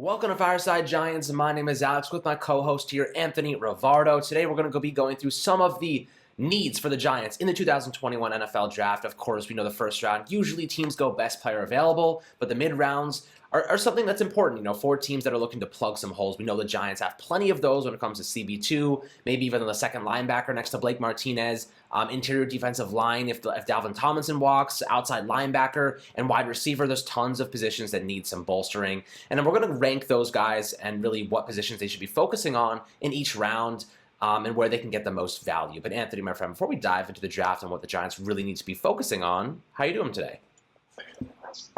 Welcome to Fireside Giants. My name is Alex with my co-host here, Anthony Rivardo. Today we're going to be going through some of the needs for the Giants in the 2021 NFL Draft. Of course, we know the first round, usually teams go best player available, but the mid-rounds are something that's important, for teams that are looking to plug some holes. We know the Giants have plenty of those when it comes to CB2, maybe even the second linebacker next to Blake Martinez, interior defensive line if Dalvin Tomlinson walks, outside linebacker, and wide receiver. There's tons of positions that need some bolstering. And then we're going to rank those guys and really what positions they should be focusing on in each round. And where they can get the most value. But Anthony, my friend, before we dive into the draft and what the Giants really need to be focusing on, how are you doing today?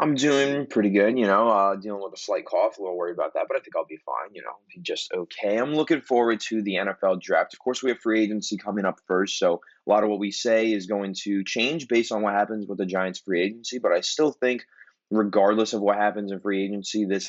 I'm doing pretty good, dealing with a slight cough, a little worried about that, but I think I'll be fine, be just okay. I'm looking forward to the NFL draft. Of course, we have free agency coming up first, so a lot of what we say is going to change based on what happens with the Giants free agency, but I still think regardless of what happens in free agency, this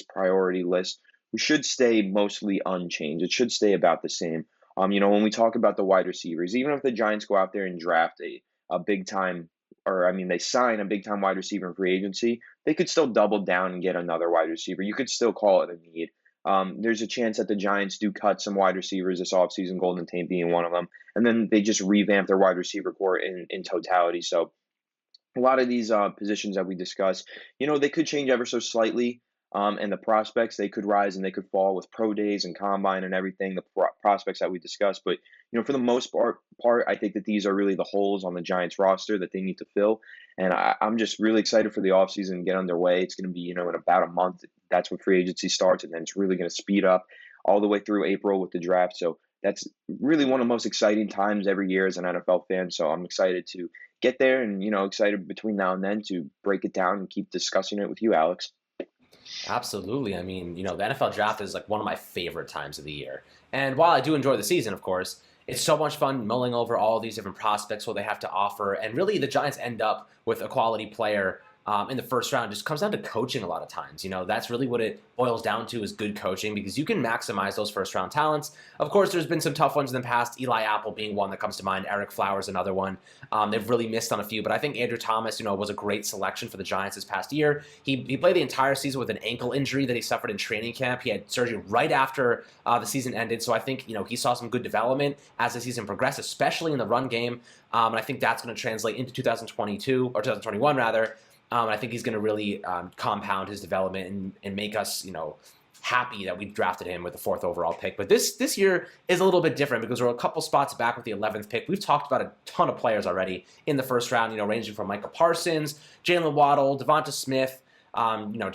priority list, we should stay mostly unchanged. It should stay about the same. When we talk about the wide receivers, even if the Giants go out there and draft a big time, they sign a big time wide receiver in free agency, they could still double down and get another wide receiver. You could still call it a need. There's a chance that the Giants do cut some wide receivers this offseason, Golden Tate being one of them, and then they just revamp their wide receiver core in totality. So a lot of these positions that we discuss, they could change ever so slightly. And the prospects, they could rise and they could fall with pro days and combine and everything, the prospects that we discussed. But, for the most part, I think that these are really the holes on the Giants roster that they need to fill. And I'm just really excited for the offseason to get underway. It's going to be, in about a month. That's when free agency starts. And then it's really going to speed up all the way through April with the draft. So that's really one of the most exciting times every year as an NFL fan. So I'm excited to get there and, excited between now and then to break it down and keep discussing it with you, Alex. Absolutely. The NFL draft is like one of my favorite times of the year. And while I do enjoy the season, of course, it's so much fun mulling over all these different prospects, what they have to offer. And really, the Giants end up with a quality player in the first round. It just comes down to coaching a lot of times. That's really what it boils down to is good coaching because you can maximize those first round talents. Of course, there's been some tough ones in the past, Eli Apple being one that comes to mind, Eric Flowers another one. They've really missed on a few, but I think Andrew Thomas, was a great selection for the Giants this past year. He played the entire season with an ankle injury that he suffered in training camp. He had surgery right after the season ended, so I think, he saw some good development as the season progressed, especially in the run game, and I think that's going to translate into 2022, or 2021 rather. I think he's going to really compound his development and make us, happy that we drafted him with the 4th overall pick. But this year is a little bit different because we're a couple spots back with the 11th pick. We've talked about a ton of players already in the first round, ranging from Micah Parsons, Jalen Waddle, Devonta Smith, Jamar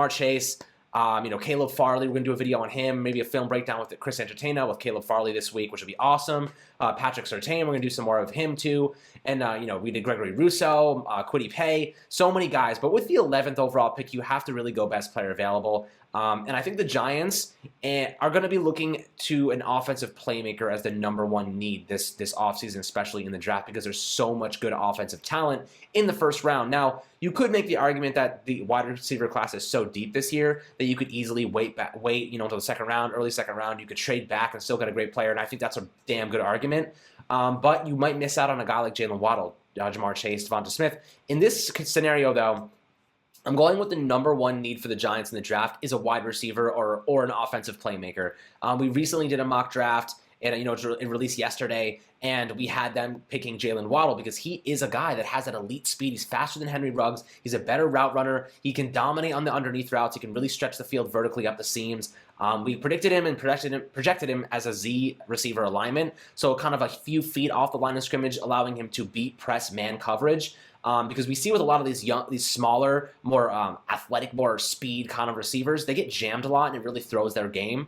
Chase, Caleb Farley. We're going to do a video on him, maybe a film breakdown with Chris Entertainer with Caleb Farley this week, which will be awesome. Patrick Surtain, we're going to do some more of him too. And, we did Gregory Rousseau, Kwity Paye, so many guys. But with the 11th overall pick, you have to really go best player available. And I think the Giants are going to be looking to an offensive playmaker as the number one need this offseason, especially in the draft, because there's so much good offensive talent in the first round. Now, you could make the argument that the wide receiver class is so deep this year that you could easily wait, until the second round, early second round. You could trade back and still get a great player, and I think that's a damn good argument. But you might miss out on a guy like Jalen Waddle, Jamar Chase, Devonta Smith. In this scenario, though, I'm going with the number one need for the Giants in the draft is a wide receiver or an offensive playmaker. We recently did a mock draft, and it released yesterday, and we had them picking Jalen Waddle because he is a guy that has that elite speed. He's faster than Henry Ruggs. He's a better route runner. He can dominate on the underneath routes. He can really stretch the field vertically up the seams. We predicted him and projected him as a Z receiver alignment, so kind of a few feet off the line of scrimmage, allowing him to beat press man coverage. Because we see with a lot of these smaller, more athletic, more speed kind of receivers, they get jammed a lot and it really throws their game.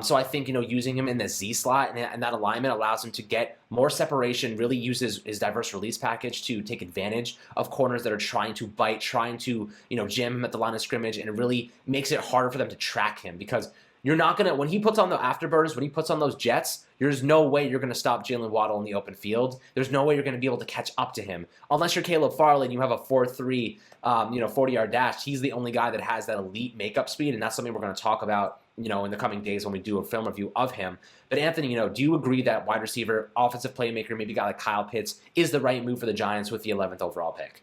So I think, using him in the Z slot and that alignment allows him to get more separation, really uses his diverse release package to take advantage of corners that are trying to bite, trying to, jam him at the line of scrimmage, and it really makes it harder for them to track him because you're not going to, when he puts on the afterburners, when he puts on those jets, there's no way you're going to stop Jalen Waddle in the open field. There's no way you're going to be able to catch up to him. Unless you're Caleb Farley and you have a 4.3, 40-yard dash, he's the only guy that has that elite makeup speed, and that's something we're going to talk about, in the coming days when we do a film review of him. But Anthony, do you agree that wide receiver, offensive playmaker, maybe a guy like Kyle Pitts, is the right move for the Giants with the 11th overall pick?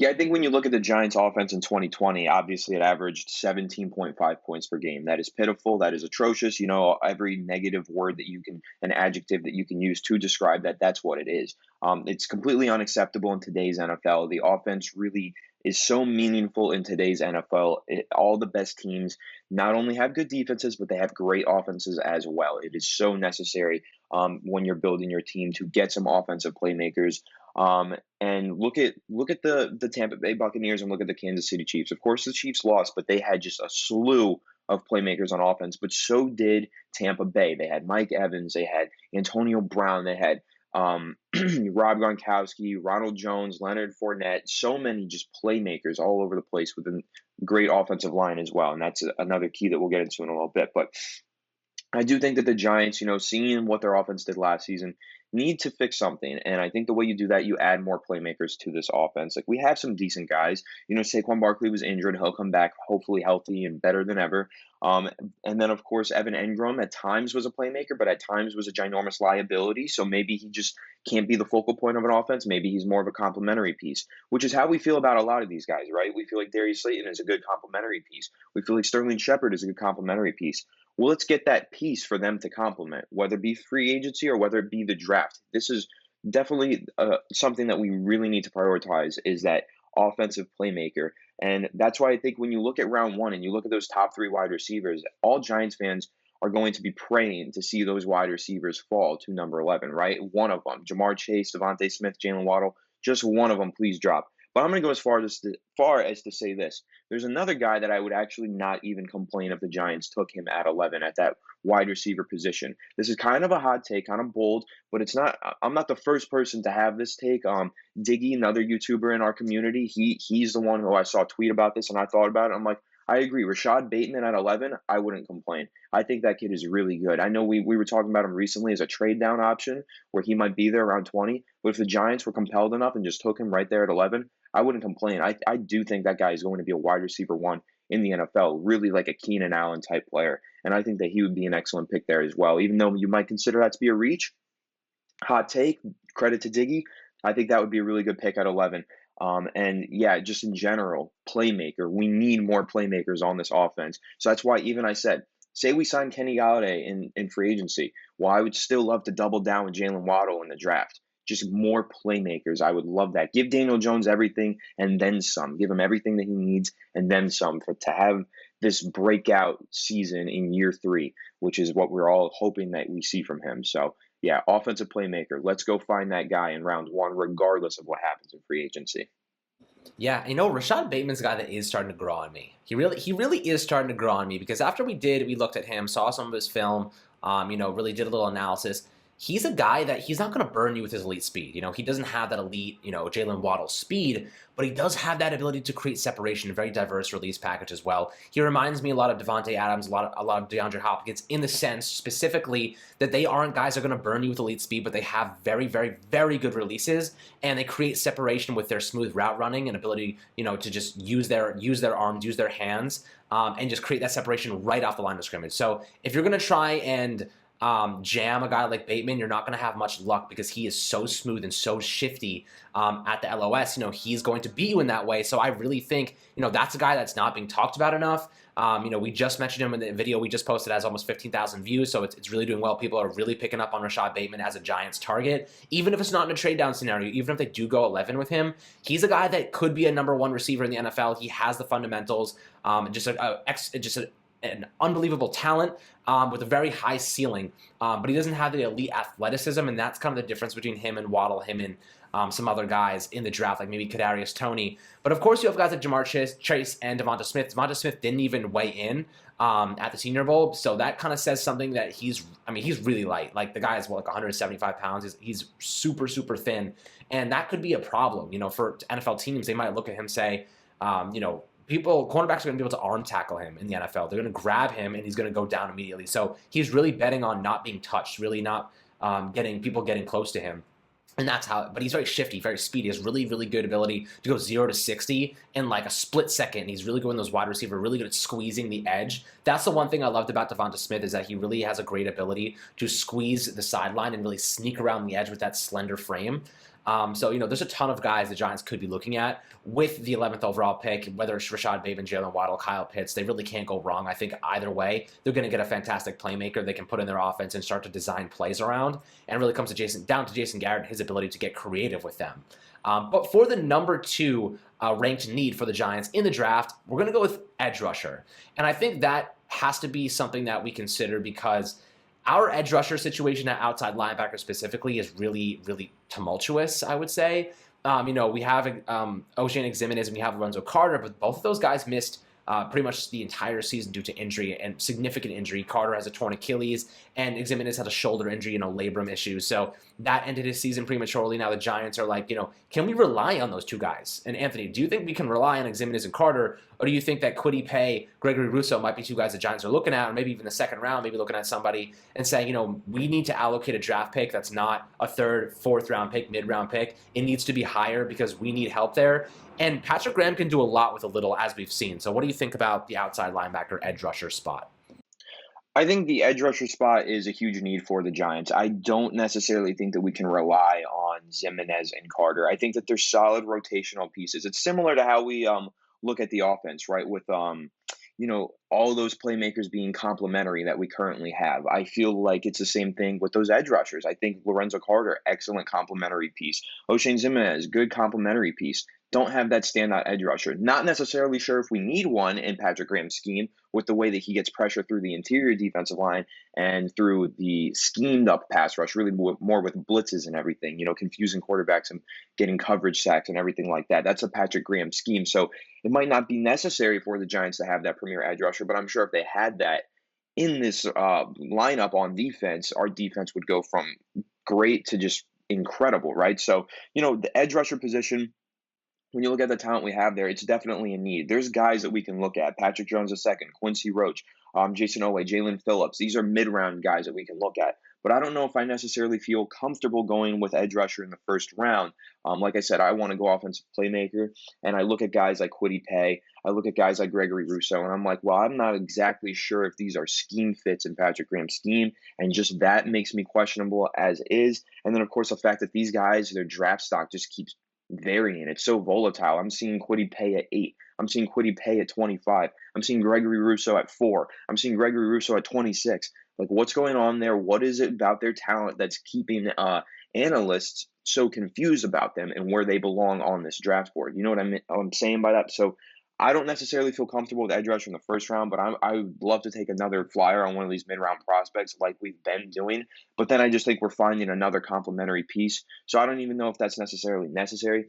Yeah, I think when you look at the Giants' offense in 2020, obviously it averaged 17.5 points per game. That is pitiful. That is atrocious. You know, every negative word that you can, an adjective that you can use to describe that, that's what it is. It's completely unacceptable in today's NFL. The offense really is so meaningful in today's NFL. All the best teams not only have good defenses, but they have great offenses as well. It is so necessary when you're building your team to get some offensive playmakers. And look at the Tampa Bay Buccaneers and look at the Kansas City Chiefs. Of course, the Chiefs lost, but they had just a slew of playmakers on offense. But so did Tampa Bay. They had Mike Evans, they had Antonio Brown, they had Rob Gronkowski, Ronald Jones, Leonard Fournette. So many just playmakers all over the place with a great offensive line as well. And that's another key that we'll get into in a little bit. But I do think that the Giants, seeing what their offense did last season, need to fix something. And I think the way you do that, you add more playmakers to this offense. Like we have some decent guys. Saquon Barkley was injured. He'll come back hopefully healthy and better than ever. And then of course Evan Engram at times was a playmaker, but at times was a ginormous liability. So maybe he just can't be the focal point of an offense. Maybe he's more of a complementary piece, which is how we feel about a lot of these guys, right? We feel like Darius Slayton is a good complementary piece. We feel like Sterling Shepard is a good complementary piece. Well, let's get that piece for them to complement, whether it be free agency or whether it be the draft. This is definitely something that we really need to prioritize is that offensive playmaker. And that's why I think when you look at round one and you look at those top three wide receivers, all Giants fans are going to be praying to see those wide receivers fall to number 11, right? One of them, Jamar Chase, Devontae Smith, Jalen Waddle, just one of them, please drop. But I'm going to go as far as to say this. There's another guy that I would actually not even complain if the Giants took him at 11 at that wide receiver position. This is kind of a hot take, kind of bold, but it's not. I'm not the first person to have this take. Diggy, another YouTuber in our community, he's the one who I saw tweet about this, and I thought about it. I'm like, I agree. Rashad Bateman at 11, I wouldn't complain. I think that kid is really good. I know we were talking about him recently as a trade down option where he might be there around 20. But if the Giants were compelled enough and just took him right there at 11, I wouldn't complain. I do think that guy is going to be a wide receiver one in the NFL, really like a Keenan Allen type player. And I think that he would be an excellent pick there as well. Even though you might consider that to be a reach, hot take, credit to Diggy, I think that would be a really good pick at 11. And yeah, just in general, playmaker. We need more playmakers on this offense. So that's why even I said, say we sign Kenny Galladay in free agency. Well, I would still love to double down with Jalen Waddle in the draft. Just more playmakers. I would love that. Give Daniel Jones everything and then some. Give him everything that he needs and then some to have this breakout season in year 3, which is what we're all hoping that we see from him. So yeah, offensive playmaker. Let's go find that guy in round 1, regardless of what happens in free agency. Yeah, Rashad Bateman's a guy that is starting to grow on me. He really is starting to grow on me because after we looked at him, saw some of his film, really did a little analysis. He's a guy that he's not going to burn you with his elite speed. He doesn't have that elite, Jalen Waddle speed, but he does have that ability to create separation, a very diverse release package as well. He reminds me a lot of Devontae Adams, a lot of DeAndre Hopkins in the sense specifically that they aren't guys that are going to burn you with elite speed, but they have very, very, very good releases and they create separation with their smooth route running and ability, to just use their arms, use their hands, and just create that separation right off the line of scrimmage. So if you're going to try and jam a guy like Bateman, you're not going to have much luck because he is so smooth and so shifty at the LOS. He's going to beat you in that way. So I really think, that's a guy that's not being talked about enough. We just mentioned him in the video we just posted, has almost 15,000 views, so it's really doing well. People are really picking up on Rashad Bateman as a Giants target, even if it's not in a trade down scenario, even if they do go 11 with him. He's a guy that could be a number 1 receiver in the NFL. He has the fundamentals, an unbelievable talent with a very high ceiling, but he doesn't have the elite athleticism, and that's kind of the difference between him and Waddle, him and some other guys in the draft, like maybe Kadarius Toney. But of course, you have guys like Jamar Chase and Devonta Smith. Devonta Smith didn't even weigh in at the Senior Bowl, so that kind of says something that he's really light. Like the guy is like 175 pounds. He's super, super thin, and that could be a problem. For NFL teams, they might look at him and say, cornerbacks are going to be able to arm tackle him in the NFL. They're going to grab him, and he's going to go down immediately. So he's really betting on not being touched, really not getting close to him. And that's how, but he's very shifty, very speedy. He has really, really good ability to go 0 to 60 in like a split second. He's really good in those wide receiver, really good at squeezing the edge. That's the one thing I loved about Devonta Smith is that he really has a great ability to squeeze the sideline and really sneak around the edge with that slender frame. So, there's a ton of guys the Giants could be looking at with the 11th overall pick, whether it's Rashad Bateman, Jalen Waddle, Kyle Pitts. They really can't go wrong. I think either way, they're going to get a fantastic playmaker they can put in their offense and start to design plays around. And it really comes to down to Jason Garrett and his ability to get creative with them. But for the number 2 ranked need for the Giants in the draft, we're going to go with edge rusher. And I think that has to be something that we consider because our edge rusher situation at outside linebacker specifically is really, really tumultuous, I would say. We have Oshane Ximines and we have Lorenzo Carter, but both of those guys missed pretty much the entire season due to injury and significant injury. Carter has a torn Achilles, and Ximines had a shoulder injury, labrum issues. So that ended his season prematurely. Now the Giants are like, can we rely on those two guys? And Anthony, do you think we can rely on Ximines and Carter, or do you think that Kwity Paye, Gregory Rousseau might be two guys the Giants are looking at, or maybe even the second round, maybe looking at somebody and saying, we need to allocate a draft pick that's not a third, fourth round pick, mid-round pick. It needs to be higher because we need help there. And Patrick Graham can do a lot with a little, as we've seen. So what do you think about the outside linebacker edge rusher spot? I think the edge rusher spot is a huge need for the Giants. I don't necessarily think that we can rely on Ximines and Carter. I think that they're solid rotational pieces. It's similar to how we look at the offense, right? With all those playmakers being complementary that we currently have. I feel like it's the same thing with those edge rushers. I think Lorenzo Carter, excellent complementary piece. Oshane Ximines, good complementary piece. Don't have that standout edge rusher. Not necessarily sure if we need one in Patrick Graham's scheme with the way that he gets pressure through the interior defensive line and through the schemed up pass rush, really more with blitzes and everything, confusing quarterbacks and getting coverage sacks and everything like that. That's a Patrick Graham scheme. So it might not be necessary for the Giants to have that premier edge rusher, but I'm sure if they had that in this lineup on defense, our defense would go from great to just incredible, right? So, the edge rusher position, when you look at the talent we have there, it's definitely a need. There's guys that we can look at. Patrick Jones II, Quincy Roach, Jason Owe, Jalen Phillips. These are mid-round guys that we can look at. But I don't know if I necessarily feel comfortable going with edge rusher in the first round. Like I said, I want to go offensive playmaker. And I look at guys like Kwity Paye. I look at guys like Gregory Rousseau. And I'm like, well, I'm not exactly sure if these are scheme fits in Patrick Graham's scheme. And just that makes me questionable as is. And then, of course, the fact that these guys, their draft stock just keeps varying. It's so volatile. I'm seeing Kwity Paye at 8. I'm seeing Kwity Paye at 25. I'm seeing Gregory Rousseau at 4. I'm seeing Gregory Rousseau at 26. Like, what's going on there? What is it about their talent that's keeping analysts so confused about them and where they belong on this draft board? You know what I'm saying by that? So I don't necessarily feel comfortable with edge rusher in the first round, but I would love to take another flyer on one of these mid-round prospects like we've been doing. But then I just think we're finding another complementary piece. So I don't even know if that's necessarily necessary.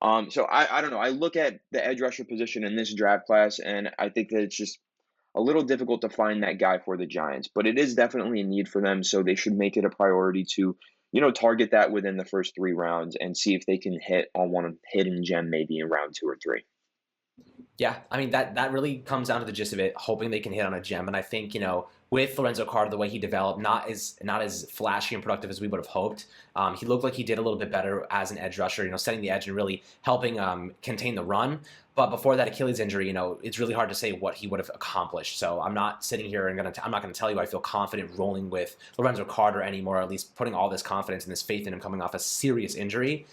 So I don't know. I look at the edge rusher position in this draft class, and I think that it's just a little difficult to find that guy for the Giants. But it is definitely a need for them, so they should make it a priority to target that within the first 3 rounds and see if they can hit on one hidden gem maybe in round 2 or 3. Yeah, I mean, that really comes down to the gist of it, hoping they can hit on a gem. And I think, with Lorenzo Carter, the way he developed, not as flashy and productive as we would have hoped. He looked like he did a little bit better as an edge rusher, setting the edge and really helping contain the run. But before that Achilles injury, it's really hard to say what he would have accomplished. So I'm not sitting here and I'm not going to tell you I feel confident rolling with Lorenzo Carter anymore, or at least putting all this confidence and this faith in him coming off a serious injury.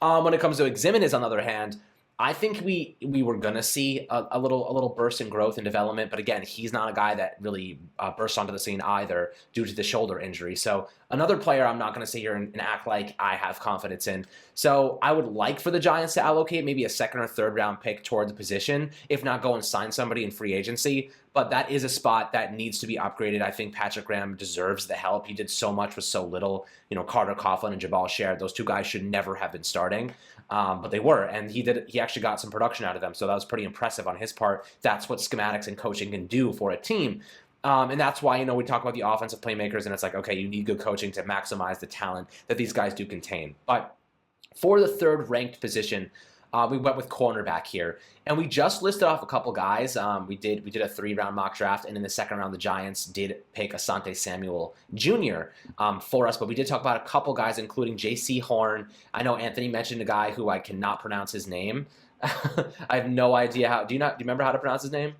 When it comes to Ximines, on the other hand, I think we were going to see a little burst in growth and development, but again, he's not a guy that really burst onto the scene either due to the shoulder injury. So another player I'm not going to sit here and act like I have confidence in. So I would like for the Giants to allocate maybe a second or third round pick toward the position, if not go and sign somebody in free agency. But that is a spot that needs to be upgraded. I think Patrick Graham deserves the help. He did so much with so little. Carter Coughlin and Jabal Sherrod, those two guys should never have been starting. But they were, and he actually got some production out of them, so that was pretty impressive on his part. That's what schematics and coaching can do for a team. And that's why, we talk about the offensive playmakers, and it's like, okay, you need good coaching to maximize the talent that these guys do contain. But for the third ranked position, we went with cornerback here, and we just listed off a couple guys. We did a 3-round mock draft, and in the second round, the Giants did pick Asante Samuel Jr. For us, but we did talk about a couple guys, including J.C. Horn. I know Anthony mentioned a guy who I cannot pronounce his name. I have no idea how. Do you remember how to pronounce his name?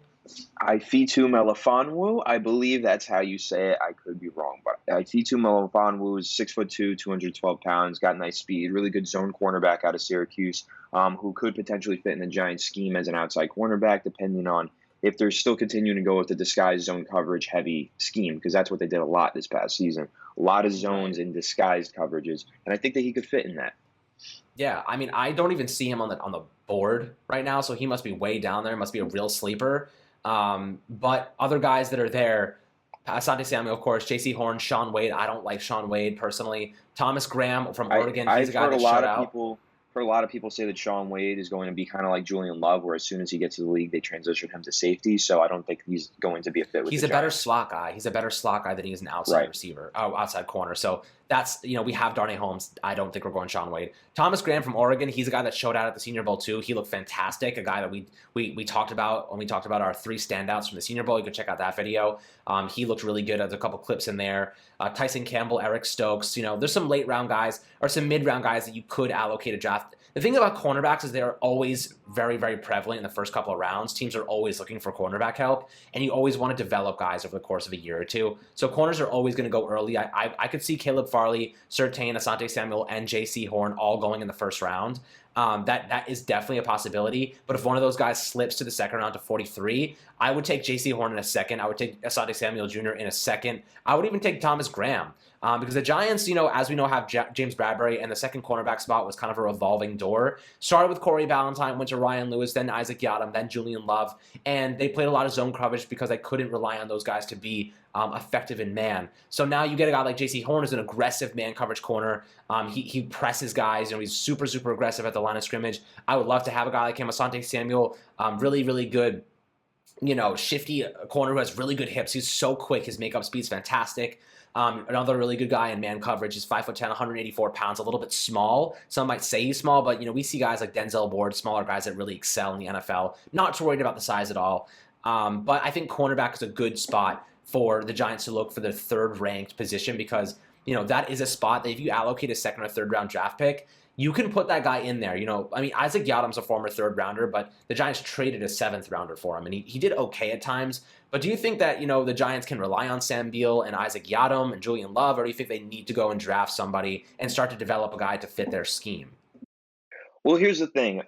Ifeatu Melifonwu, I believe that's how you say it. I could be wrong, but Ifeatu Melifonwu is 6'2", 212 pounds, got nice speed, really good zone cornerback out of Syracuse, who could potentially fit in the Giants' scheme as an outside cornerback, depending on if they're still continuing to go with the disguised zone coverage heavy scheme, because that's what they did a lot this past season. A lot of zones Right. and disguised coverages, and I think that he could fit in that. Yeah, I mean, I don't even see him on the board right now, so he must be way down there. Must be a real sleeper. But other guys that are there, Asante Samuel, of course, J.C. Horn, Sean Wade. I don't like Sean Wade personally. Thomas Graham from Oregon. He's a I've guy heard a that shut lot of out. people say that Shaun Wade is going to be kind of like Julian Love, where as soon as he gets to the league, they transition him to safety. So I don't think he's going to be a fit with He's the a better Giants. slot guy. He's a better slot guy than he is an outside Right. receiver, outside corner. So that's, we have Darnay Holmes. I don't think we're going Sean Wade. Thomas Graham from Oregon. He's a guy that showed out at the Senior Bowl too. He looked fantastic. A guy that we talked about when we talked about our 3 standouts from the Senior Bowl. You can check out that video. He looked really good. There's a couple clips in there. Tyson Campbell, Eric Stokes. There's some late round guys or some mid round guys that you could allocate a draft. The thing about cornerbacks is they're always very, very prevalent in the first couple of rounds. Teams are always looking for cornerback help, and you always want to develop guys over the course of a year or two. So corners are always going to go early. I could see Caleb Farley, Surtain, Asante Samuel, and J.C. Horn all going in the first round. That is definitely a possibility. But if one of those guys slips to the second round to 43, I would take J.C. Horn in a second. I would take Asante Samuel Jr. in a second. I would even take Thomas Graham. Because the Giants, as we know, have James Bradbury, and the second cornerback spot was kind of a revolving door. Started with Corey Ballantyne, went to Ryan Lewis, then Isaac Yiadom, then Julian Love, and they played a lot of zone coverage because they couldn't rely on those guys to be effective in man. So now you get a guy like J.C. Horn, who's an aggressive man coverage corner. He presses guys. He's super, super aggressive at the line of scrimmage. I would love to have a guy like him. Asante Samuel, really, really good. Shifty corner who has really good hips. He's so quick. His makeup speed's fantastic. Another really good guy in man coverage is 5'10", 184 pounds, a little bit small. Some might say he's small, but we see guys like Denzel Ward, smaller guys that really excel in the NFL. Not too worried about the size at all. But I think cornerback is a good spot for the Giants to look for the third-ranked position because that is a spot that if you allocate a second or third round draft pick, you can put that guy in there. Isaac Yiadom's a former third rounder, but the Giants traded a 7th rounder for him, and he did okay at times. But do you think that, the Giants can rely on Sam Beal and Isaac Yiadom and Julian Love, or do you think they need to go and draft somebody and start to develop a guy to fit their scheme? Well, here's the thing.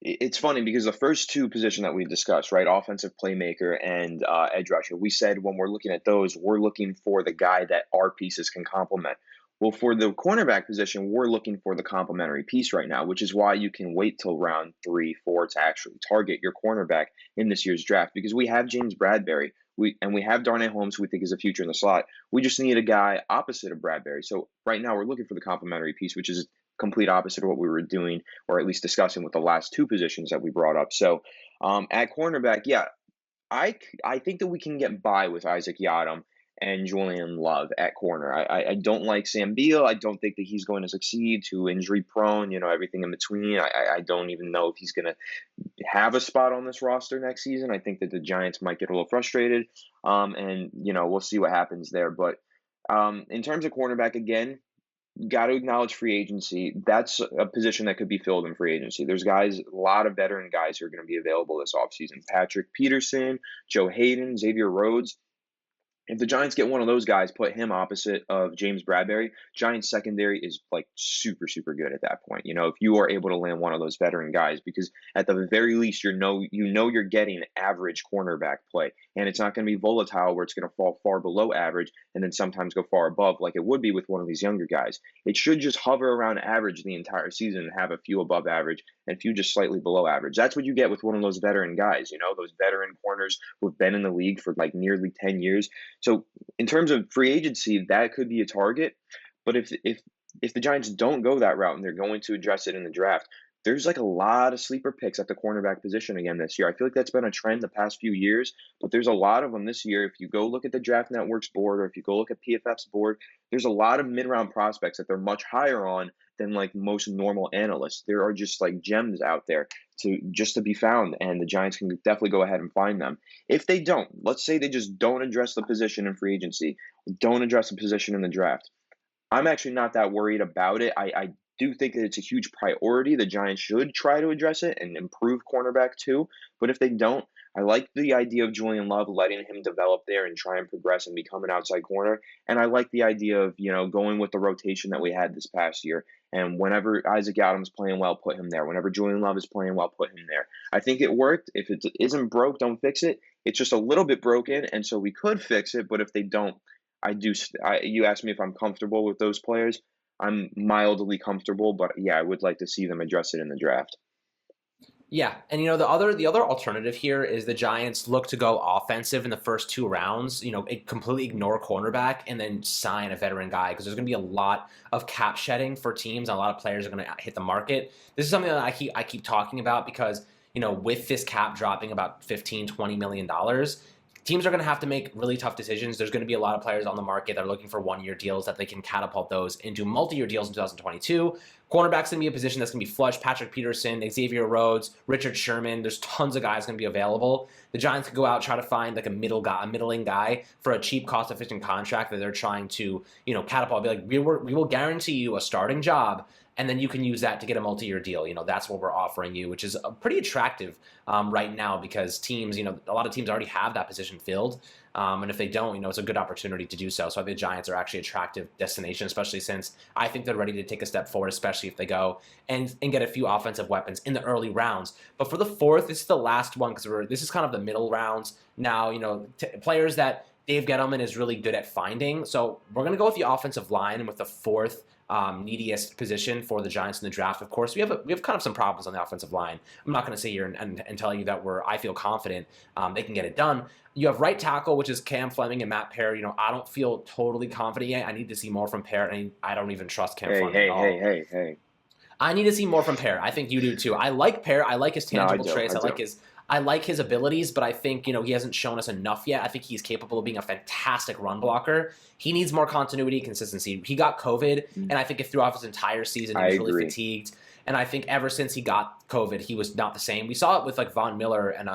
It's funny because the first 2 positions that we discussed, right, offensive playmaker and edge rusher, we said when we're looking at those, we're looking for the guy that our pieces can complement. Well, for the cornerback position, we're looking for the complementary piece right now, which is why you can wait till round 3, 4 to actually target your cornerback in this year's draft because we have James Bradbury. We have Darnay Holmes, who we think is a future in the slot. We just need a guy opposite of Bradbury. So right now we're looking for the complementary piece, which is complete opposite of what we were doing, or at least discussing with the last 2 positions that we brought up. So at cornerback, yeah, I think that we can get by with Isaac Yiadom and Julian Love at corner. I don't like Sam Beal. I don't think that he's going to succeed. Too injury prone, everything in between. I don't even know if he's going to have a spot on this roster next season. I think that the Giants might get a little frustrated, and we'll see what happens there. But in terms of cornerback, again, got to acknowledge free agency. That's a position that could be filled in free agency. There's guys, a lot of veteran guys who are going to be available this offseason. Patrick Peterson, Joe Hayden, Xavier Rhodes. If the Giants get one of those guys, put him opposite of James Bradbury, Giants secondary is like super, super good at that point. If you are able to land one of those veteran guys, because at the very least, you're getting average cornerback play, and it's not going to be volatile where it's going to fall far below average and then sometimes go far above like it would be with one of these younger guys. It should just hover around average the entire season and have a few above average and a few just slightly below average. That's what you get with one of those veteran guys, those veteran corners who've been in the league for like nearly 10 years. So in terms of free agency, that could be a target. But if the Giants don't go that route and they're going to address it in the draft, there's like a lot of sleeper picks at the cornerback position again this year. I feel like that's been a trend the past few years, but there's a lot of them this year. If you go look at the Draft Network's board or if you go look at PFF's board, there's a lot of mid-round prospects that they're much higher on than like most normal analysts. There are just like gems out there to be found, and the Giants can definitely go ahead and find them. If they don't, let's say they just don't address the position in free agency, don't address the position in the draft. I'm actually not that worried about it. I do think that it's a huge priority. The Giants should try to address it and improve cornerback too. But if they don't, I like the idea of Julian Love, letting him develop there and try and progress and become an outside corner. And I like the idea of, going with the rotation that we had this past year. And whenever Isaac Adams playing well, put him there. Whenever Julian Love is playing well, put him there. I think it worked. If it isn't broke, don't fix it. It's just a little bit broken, and so we could fix it. But if they don't, you asked me if I'm comfortable with those players. I'm mildly comfortable, but yeah, I would like to see them address it in the draft. Yeah, and the other alternative here is the Giants look to go offensive in the first 2 rounds. Completely ignore cornerback and then sign a veteran guy because there's going to be a lot of cap shedding for teams, and a lot of players are going to hit the market. This is something that I keep talking about because with this cap dropping about $15-20 million. Teams are going to have to make really tough decisions. There's going to be a lot of players on the market that are looking for one-year deals that they can catapult those into multi-year deals in 2022. Cornerback's going to be a position that's going to be flush. Patrick Peterson, Xavier Rhodes, Richard Sherman. There's tons of guys going to be available. The Giants could go out, try to find like a middling guy for a cheap, cost-efficient contract that they're trying to, catapult. Be like, we will guarantee you a starting job, and then you can use that to get a multi-year deal. That's what we're offering you, which is pretty attractive right now because teams, a lot of teams already have that position filled. And if they don't, it's a good opportunity to do so. So I think the Giants are actually an attractive destination, especially since I think they're ready to take a step forward, especially if they go and get a few offensive weapons in the early rounds. But for the fourth, this is the last one because this is kind of the middle rounds now, players that Dave Gettleman is really good at finding. So we're going to go with the offensive line with the fourth neediest position for the Giants in the draft. Of course, we have kind of some problems on the offensive line. I'm not going to sit here and tell you that I feel confident they can get it done. You have right tackle, which is Cam Fleming and Matt Peart. I don't feel totally confident yet. I need to see more from Peart. I don't even trust Cam Fleming at all. Hey. I need to see more from Peart. I think you do too. I like Peart. I like his tangible traits. I like his abilities, but I think, he hasn't shown us enough yet. I think he's capable of being a fantastic run blocker. He needs more continuity and consistency. He got COVID, and I think it threw off his entire season. He was really fatigued. And I think ever since he got COVID, he was not the same. We saw it with like Von Miller and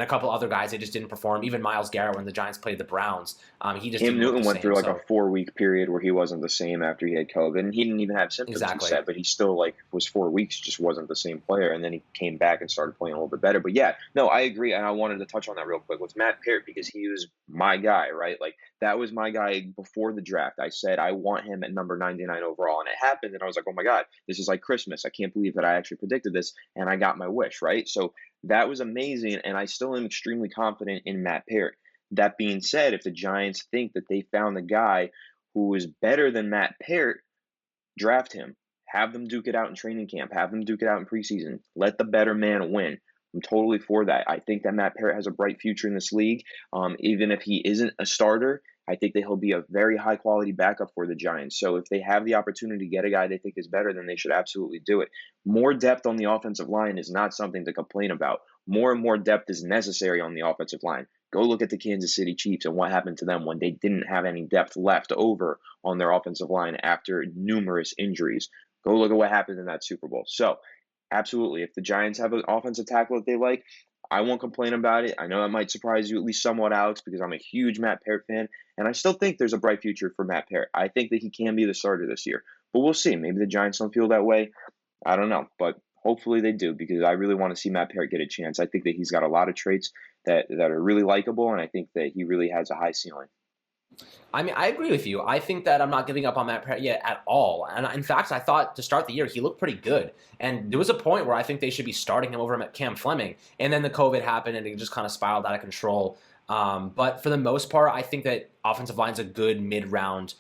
a couple other guys. They just didn't perform. Even Myles Garrett, when the Giants played the Browns, he just Cam didn't look Newton the went same, through like a 4-week period where he wasn't the same after he had COVID, and he didn't even have symptoms. Exactly. He said, but he still was 4 weeks, just wasn't the same player, and then he came back and started playing a little bit better. But yeah, no, I agree, and I wanted to touch on that real quick with Matt Peart because he was my guy, right? Like that was my guy before the draft. I said I want him at number 99 overall, and it happened, and I was like, oh my God, this is like Christmas. I can't believe that I actually predicted this, and I got my wish, right? So that was amazing, and I still am extremely confident in Matt Peart. That being said, if the Giants think that they found a guy who is better than Matt Peart, draft him. Have them duke it out in training camp. Have them duke it out in preseason. Let the better man win. I'm totally for that. I think that Matt Peart has a bright future in this league. Even if he isn't a starter, I think that he'll be a very high-quality backup for the Giants. So if they have the opportunity to get a guy they think is better, then they should absolutely do it. More depth on the offensive line is not something to complain about. More and more depth is necessary on the offensive line. Go look at the Kansas City Chiefs and what happened to them when they didn't have any depth left over on their offensive line after numerous injuries. Go look at what happened in that Super Bowl. So, absolutely, if the Giants have an offensive tackle that they like, I won't complain about it. I know that might surprise you at least somewhat, Alex, because I'm a huge Matt Peart fan, and I still think there's a bright future for Matt Peart. I think that he can be the starter this year, but we'll see. Maybe the Giants don't feel that way. I don't know, but hopefully they do because I really want to see Matt Peart get a chance. I think that he's got a lot of traits that are really likable, and I think that he really has a high ceiling. I mean, I agree with you. I think that I'm not giving up on Matt Peart yet at all. And in fact, I thought to start the year, he looked pretty good. And there was a point where I think they should be starting him over at Cam Fleming. And then the COVID happened and it just kind of spiraled out of control. But for the most part, I think that offensive line's a good mid-round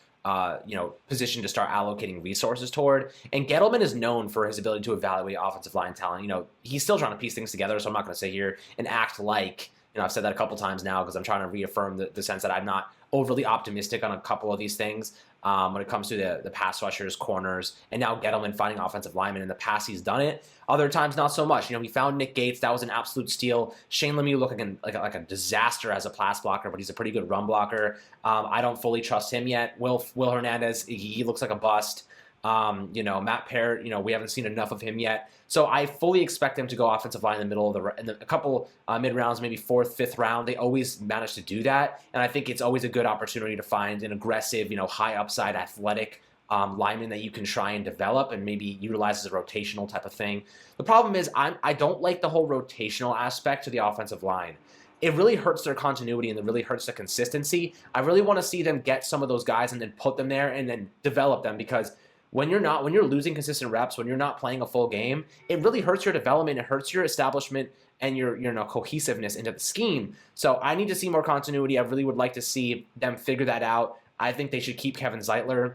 position to start allocating resources toward. And Gettleman is known for his ability to evaluate offensive line talent. He's still trying to piece things together, so I'm not going to sit here and act like, I've said that a couple times now because I'm trying to reaffirm the sense that I'm not overly optimistic on a couple of these things when it comes to the pass rushers, corners, and now Gettleman finding offensive linemen. In the past, he's done it. Other times, not so much. He found Nick Gates. That was an absolute steal. Shane Lemieux looking like a disaster as a pass blocker, but he's a pretty good run blocker. I don't fully trust him yet. Will Hernandez, he looks like a bust. Matt Peart, we haven't seen enough of him yet. So I fully expect them to go offensive line in the middle of a couple mid-rounds, maybe 4th, 5th round. They always manage to do that. And I think it's always a good opportunity to find an aggressive, high upside, athletic lineman that you can try and develop and maybe utilize as a rotational type of thing. The problem is I don't like the whole rotational aspect to the offensive line. It really hurts their continuity and it really hurts the consistency. I really want to see them get some of those guys and then put them there and then develop them, because when you're losing consistent reps, when you're not playing a full game, it really hurts your development. It hurts your establishment and your cohesiveness into the scheme. So I need to see more continuity. I really would like to see them figure that out. I think they should keep Kevin Zeitler.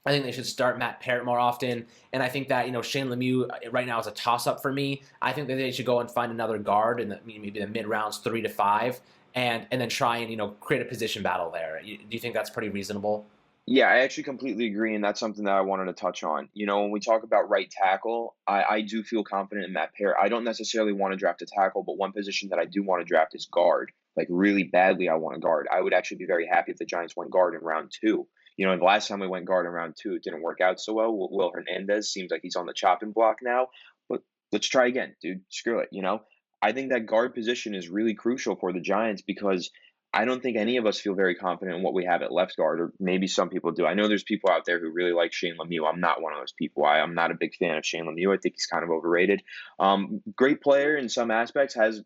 I think they should start Matt Parrott more often. And I think that, Shane Lemieux right now is a toss-up for me. I think that they should go and find another guard in maybe the mid-rounds 3 to 5 and then try and, create a position battle there. Do you think that's pretty reasonable? Yeah, I actually completely agree, and that's something that I wanted to touch on. When we talk about right tackle, I do feel confident in Matt Parrott. I don't necessarily want to draft a tackle, but one position that I do want to draft is guard. Like, really badly, I want a guard. I would actually be very happy if the Giants went guard in round 2. The last time we went guard in round 2, it didn't work out so well. Will Hernandez seems like he's on the chopping block now, but let's try again, dude. Screw it, I think that guard position is really crucial for the Giants because I don't think any of us feel very confident in what we have at left guard, or maybe some people do. I know there's people out there who really like Shane Lemieux. I'm not one of those people. I'm not a big fan of Shane Lemieux. I think he's kind of overrated. Great player in some aspects, has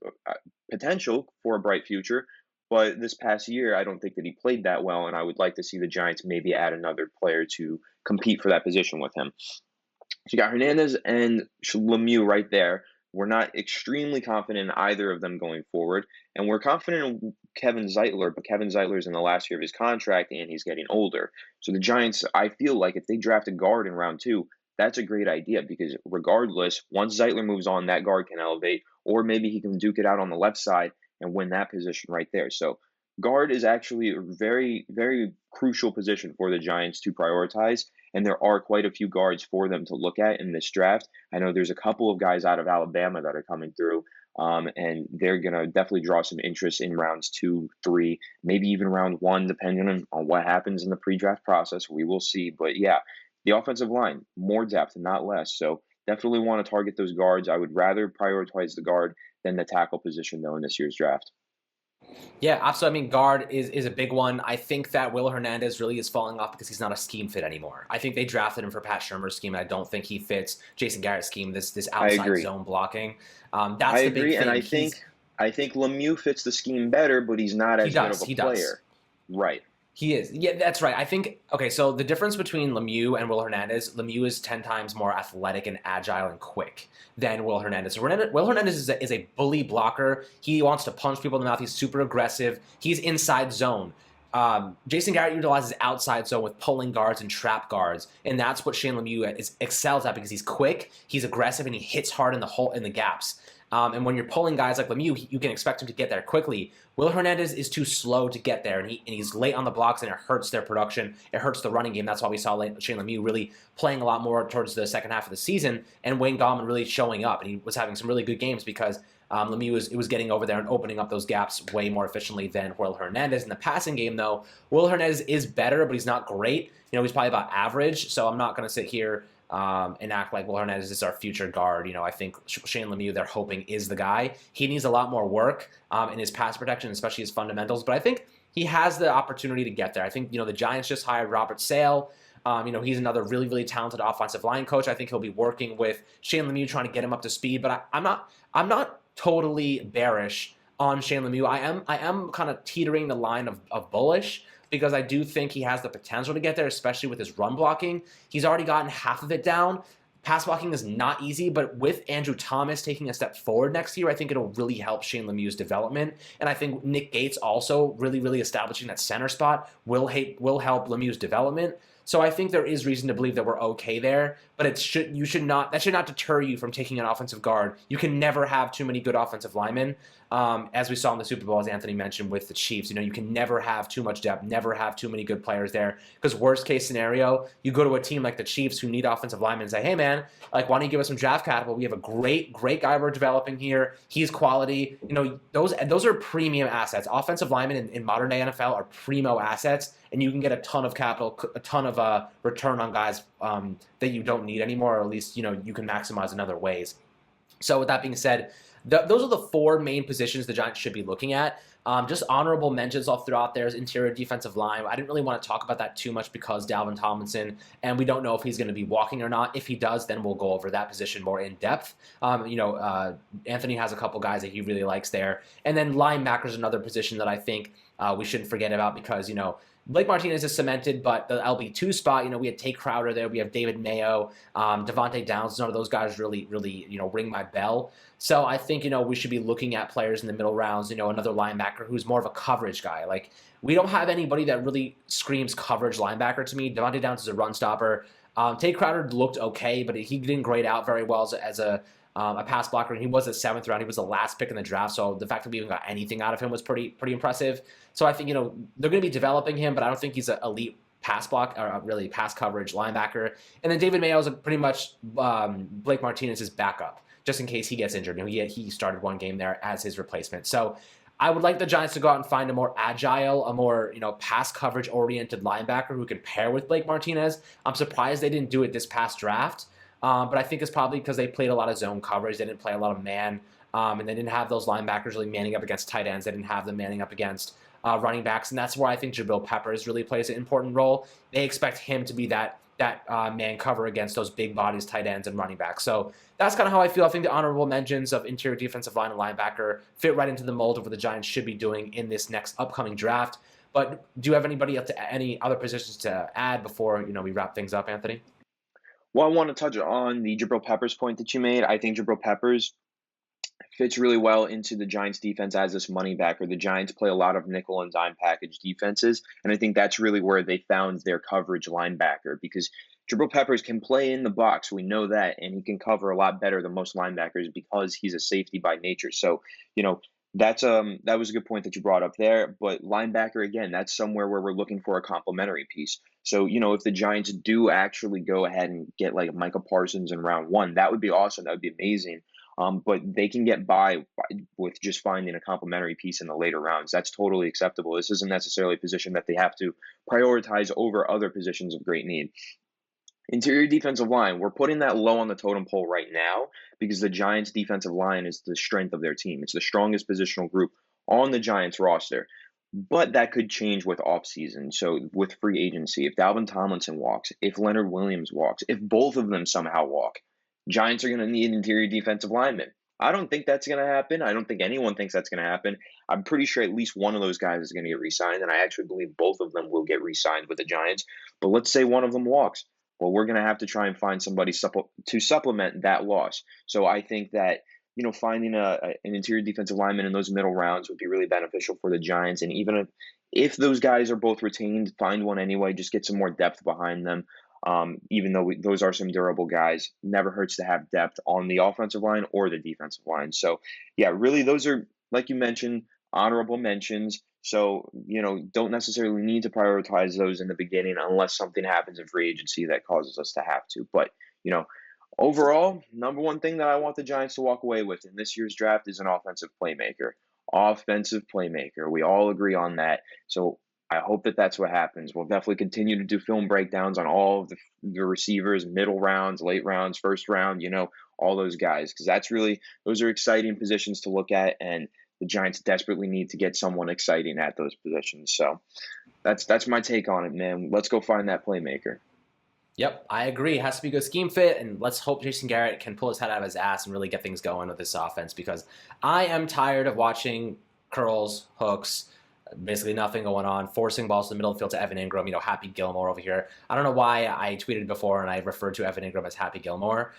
potential for a bright future, but this past year, I don't think that he played that well, and I would like to see the Giants maybe add another player to compete for that position with him. So you got Hernandez and Lemieux right there. We're not extremely confident in either of them going forward, and we're confident in Kevin Zeitler, but Kevin Zeitler is in the last year of his contract, and he's getting older. So the Giants, I feel like if they draft a guard in round 2, that's a great idea because regardless, once Zeitler moves on, that guard can elevate, or maybe he can duke it out on the left side and win that position right there. So guard is actually a very, very crucial position for the Giants to prioritize, and there are quite a few guards for them to look at in this draft. I know there's a couple of guys out of Alabama that are coming through, and they're going to definitely draw some interest in rounds 2, 3, maybe even round 1, depending on what happens in the pre-draft process. We will see. But yeah, the offensive line, more depth, not less. So definitely want to target those guards. I would rather prioritize the guard than the tackle position, though, in this year's draft. Yeah, absolutely. I mean, guard is a big one. I think that Will Hernandez really is falling off because he's not a scheme fit anymore. I think they drafted him for Pat Shurmur's scheme, and I don't think he fits Jason Garrett's scheme, this outside zone blocking. That's the big thing. And I think Lemieux fits the scheme better, but he's not as good of a player. Right. He is. Yeah, that's right. I think, okay, so the difference between Lemieux and Will Hernandez, Lemieux is 10 times more athletic and agile and quick than Will Hernandez. Will Hernandez is a bully blocker. He wants to punch people in the mouth. He's super aggressive. He's inside zone. Jason Garrett utilizes outside zone with pulling guards and trap guards, and that's what Shane Lemieux excels at because he's quick, he's aggressive, and he hits hard in the gaps. And when you're pulling guys like Lemieux, you can expect him to get there quickly. Will Hernandez is too slow to get there, and he's late on the blocks, and it hurts their production. It hurts the running game. That's why we saw Shane Lemieux really playing a lot more towards the second half of the season, and Wayne Gallman really showing up. And he was having some really good games because Lemieux was getting over there and opening up those gaps way more efficiently than Will Hernandez. In the passing game, though, Will Hernandez is better, but he's not great. He's probably about average, so I'm not going to sit here and act like Will Hernandez is our future guard. I think Shane Lemieux, they're hoping, is the guy. He needs a lot more work in his pass protection, especially his fundamentals, but I think he has the opportunity to get there. I think, the Giants just hired Robert Sale. He's another really, really talented offensive line coach. I think he'll be working with Shane Lemieux, trying to get him up to speed, but I'm not totally bearish on Shane Lemieux. I am kind of teetering the line of bullish, because I do think he has the potential to get there, especially with his run blocking. He's already gotten half of it down. Pass blocking is not easy, but with Andrew Thomas taking a step forward next year, I think it'll really help Shane Lemieux's development. And I think Nick Gates also really, really establishing that center spot will help Lemieux's development. So I think there is reason to believe that we're okay there, but that should not deter you from taking an offensive guard. You can never have too many good offensive linemen, as we saw in the Super Bowl, as Anthony mentioned with the Chiefs. You can never have too much depth, never have too many good players there, because worst case scenario, you go to a team like the Chiefs who need offensive linemen and say, hey man, why don't you give us some draft capital? We have a great guy we're developing here. He's quality. Those are premium assets. Offensive linemen in modern day NFL are primo assets, and you can get a ton of capital, a ton of return on guys that you don't need anymore, or at least you can maximize in other ways. So with that being said, those are the 4 main positions the Giants should be looking at. Just honorable mentions I'll throw out there is interior defensive line. I didn't really want to talk about that too much because Dalvin Tomlinson, and we don't know if he's going to be walking or not. If he does, then we'll go over that position more in depth. Anthony has a couple guys that he really likes there. And then linebacker is another position that I think we shouldn't forget about because, Blake Martinez is cemented, but the LB2 spot, we had Tate Crowder there. We have David Mayo, Devontae Downs. None of those guys really, ring my bell. So I think, we should be looking at players in the middle rounds, another linebacker who's more of a coverage guy. Like, we don't have anybody that really screams coverage linebacker to me. Devontae Downs is a run stopper. Tate Crowder looked okay, but he didn't grade out very well as a pass blocker, and he was the 7th round. He was the last pick in the draft, so the fact that we even got anything out of him was pretty impressive. So I think, they're going to be developing him, but I don't think he's an elite pass block or really pass coverage linebacker. And then David Mayo is pretty much Blake Martinez's backup, just in case he gets injured. He started one game there as his replacement. So I would like the Giants to go out and find a more agile, a more pass coverage oriented linebacker who can pair with Blake Martinez. I'm surprised they didn't do it this past draft. But I think it's probably because they played a lot of zone coverage. They didn't play a lot of man, and they didn't have those linebackers really manning up against tight ends. They didn't have them manning up against running backs, and that's where I think Gibral Peppers really plays an important role. They expect him to be that man cover against those big bodies, tight ends, and running backs. So that's kind of how I feel. I think the honorable mentions of interior defensive line and linebacker fit right into the mold of what the Giants should be doing in this next upcoming draft. But do you have any other positions to add before we wrap things up, Anthony? Well, I want to touch on the Gibral Peppers point that you made. I think Gibral Peppers fits really well into the Giants defense as this money backer. The Giants play a lot of nickel and dime package defenses, and I think that's really where they found their coverage linebacker because Gibral Peppers can play in the box. We know that, and he can cover a lot better than most linebackers because he's a safety by nature. So, that was a good point that you brought up there. But linebacker, again, that's somewhere where we're looking for a complementary piece. So, if the Giants do actually go ahead and get like Micah Parsons in round 1, that would be awesome. That would be amazing. But they can get by with just finding a complementary piece in the later rounds. That's totally acceptable. This isn't necessarily a position that they have to prioritize over other positions of great need. Interior defensive line, we're putting that low on the totem pole right now because the Giants' defensive line is the strength of their team. It's the strongest positional group on the Giants roster. But that could change with offseason. So with free agency, if Dalvin Tomlinson walks, if Leonard Williams walks, if both of them somehow walk, Giants are going to need interior defensive linemen. I don't think that's going to happen. I don't think anyone thinks that's going to happen. I'm pretty sure at least one of those guys is going to get re-signed, and I actually believe both of them will get re-signed with the Giants. But let's say one of them walks. Well, we're going to have to try and find somebody to supplement that loss. So I think that, finding an interior defensive lineman in those middle rounds would be really beneficial for the Giants. And even if those guys are both retained, find one anyway, just get some more depth behind them. Even though those are some durable guys, never hurts to have depth on the offensive line or the defensive line. So, yeah, really, those are, like you mentioned, honorable mentions. So, don't necessarily need to prioritize those in the beginning unless something happens in free agency that causes us to have to. But, overall, number one thing that I want the Giants to walk away with in this year's draft is an offensive playmaker. Offensive playmaker. We all agree on that. So I hope that that's what happens. We'll definitely continue to do film breakdowns on all of the receivers, middle rounds, late rounds, first round, all those guys, because those are exciting positions to look at, and the Giants desperately need to get someone exciting at those positions. So that's my take on it, man. Let's go find that playmaker. Yep, I agree. It has to be a good scheme fit, and let's hope Jason Garrett can pull his head out of his ass and really get things going with this offense, because I am tired of watching curls, hooks, basically nothing going on, forcing balls to the middle of the field to Evan Ingram, Happy Gilmore over here. I don't know why I tweeted before and I referred to Evan Ingram as Happy Gilmore.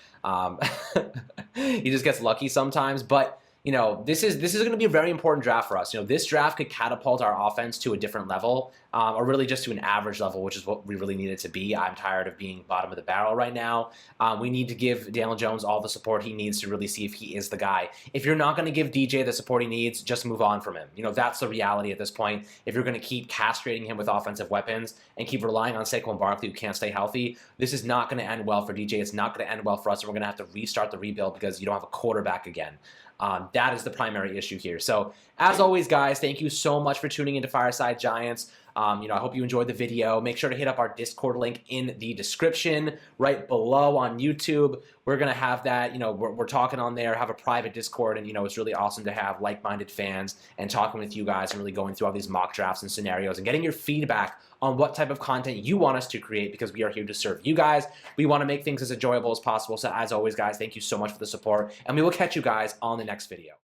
He just gets lucky sometimes, but this is going to be a very important draft for us. This draft could catapult our offense to a different level, or really just to an average level, which is what we really need it to be. I'm tired of being bottom of the barrel right now. We need to give Daniel Jones all the support he needs to really see if he is the guy. If you're not going to give DJ the support he needs, just move on from him. That's the reality at this point. If you're going to keep castrating him with offensive weapons and keep relying on Saquon Barkley, who can't stay healthy, this is not going to end well for DJ. It's not going to end well for us, and we're going to have to restart the rebuild because you don't have a quarterback again. That is the primary issue here. So, as always, guys, thank you so much for tuning into Fireside Giants. I hope you enjoyed the video. Make sure to hit up our Discord link in the description right below on YouTube. We're going to have that, we're talking on there, have a private Discord, and, it's really awesome to have like-minded fans and talking with you guys and really going through all these mock drafts and scenarios and getting your feedback on what type of content you want us to create, because we are here to serve you guys. We want to make things as enjoyable as possible. So as always, guys, thank you so much for the support, and we will catch you guys on the next video.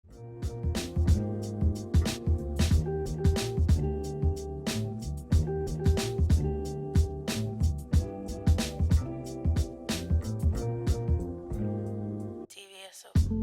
Vsop.